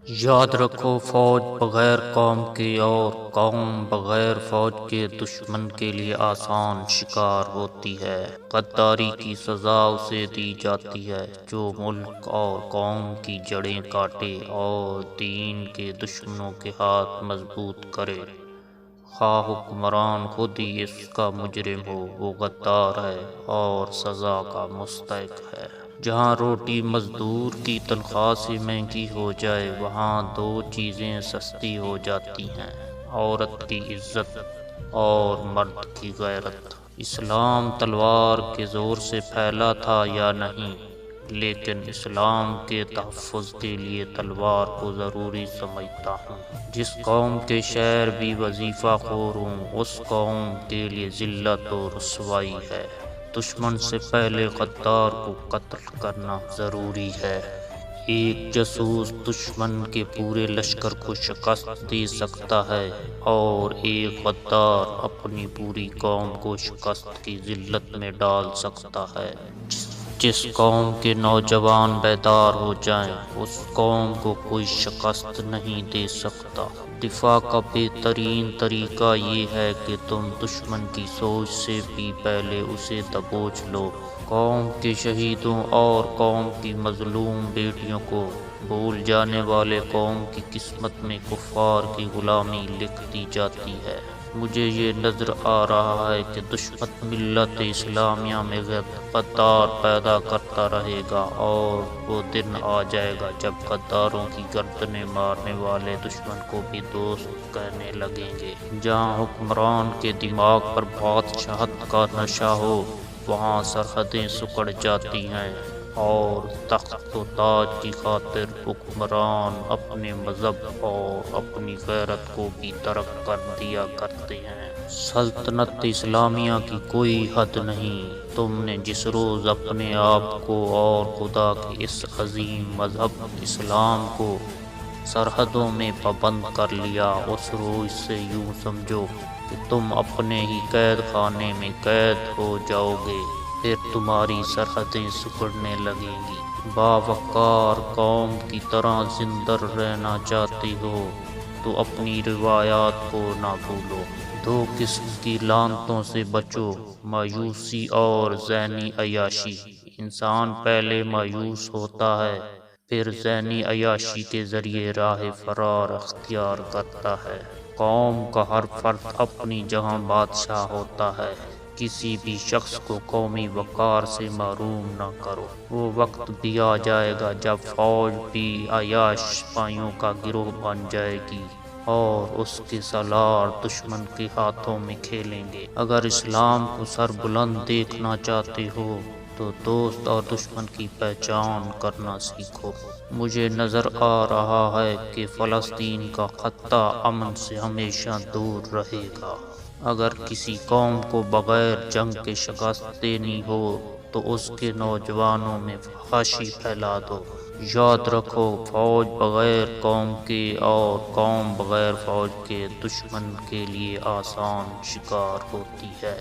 یاد رکھو، فوج بغیر قوم کے اور قوم بغیر فوج کے دشمن کے لیے آسان شکار ہوتی ہے۔ غداری کی سزا اسے دی جاتی ہے جو ملک اور قوم کی جڑیں کاٹے اور دین کے دشمنوں کے ہاتھ مضبوط کرے۔ خواہ حکمران خود ہی اس کا مجرم ہو، وہ غدار ہے اور سزا کا مستحق ہے۔ جہاں روٹی مزدور کی تنخواہ سے مہنگی ہو جائے، وہاں دو چیزیں سستی ہو جاتی ہیں: عورت کی عزت اور مرد کی غیرت۔ اسلام تلوار کے زور سے پھیلا تھا یا نہیں، لیکن اسلام کے تحفظ کے لیے تلوار کو ضروری سمجھتا ہوں۔ جس قوم کے شہر بھی وظیفہ خور ہوں، اس قوم کے لیے ذلت و رسوائی ہے۔ دشمن سے پہلے غدار کو قتل کرنا ضروری ہے۔ ایک جاسوس دشمن کے پورے لشکر کو شکست دے سکتا ہے اور ایک غدار اپنی پوری قوم کو شکست کی ذلت میں ڈال سکتا ہے۔ جس قوم کے نوجوان بیدار ہو جائیں، اس قوم کو کوئی شکست نہیں دے سکتا۔ دفاع کا بہترین طریقہ یہ ہے کہ تم دشمن کی سوچ سے بھی پہلے اسے دبوچ لو۔ قوم کے شہیدوں اور قوم کی مظلوم بیٹیوں کو بھول جانے والے قوم کی قسمت میں کفار کی غلامی لکھ دی جاتی ہے۔ مجھے یہ نظر آ رہا ہے کہ دشمن ملت اسلامیہ میں غدار پیدا کرتا رہے گا، اور وہ دن آ جائے گا جب غداروں کی گردنیں مارنے والے دشمن کو بھی دوست کہنے لگیں گے۔ جہاں حکمران کے دماغ پر بادشاہت کا نشہ ہو، وہاں سرحدیں سکڑ جاتی ہیں اور تخت و تاج کی خاطر حکمران اپنے مذہب اور اپنی غیرت کو بھی ترک کر دیا کرتے ہیں۔ سلطنت اسلامیہ کی کوئی حد نہیں۔ تم نے جس روز اپنے آپ کو اور خدا کے اس عظیم مذہب اسلام کو سرحدوں میں پابند کر لیا، اس روز سے یوں سمجھو کہ تم اپنے ہی قید خانے میں قید ہو جاؤ گے۔ پھر تمہاری سرحدیں سکڑنے لگیں گی۔ باوقار قوم کی طرح زندہ رہنا چاہتے ہو تو اپنی روایات کو نہ بھولو۔ دو قسم کی لعنتوں سے بچو: مایوسی اور ذہنی عیاشی۔ انسان پہلے مایوس ہوتا ہے، پھر ذہنی عیاشی کے ذریعے راہ فرار اختیار کرتا ہے۔ قوم کا ہر فرد اپنی جگہ بادشاہ ہوتا ہے۔ کسی بھی شخص کو قومی وقار سے محروم نہ کرو۔ وہ وقت بھی آ جائے گا جب فوج بھی عیاش سپاہیوں کا گروہ بن جائے گی اور اس کے سالار دشمن کے ہاتھوں میں کھیلیں گے۔ اگر اسلام کو سر بلند دیکھنا چاہتے ہو تو دوست اور دشمن کی پہچان کرنا سیکھو۔ مجھے نظر آ رہا ہے کہ فلسطین کا خطہ امن سے ہمیشہ دور رہے گا۔ اگر کسی قوم کو بغیر جنگ کے شکست دینی ہو تو اس کے نوجوانوں میں فحاشی پھیلا دو۔ یاد رکھو، فوج بغیر قوم کے اور قوم بغیر فوج کے دشمن کے لیے آسان شکار ہوتی ہے۔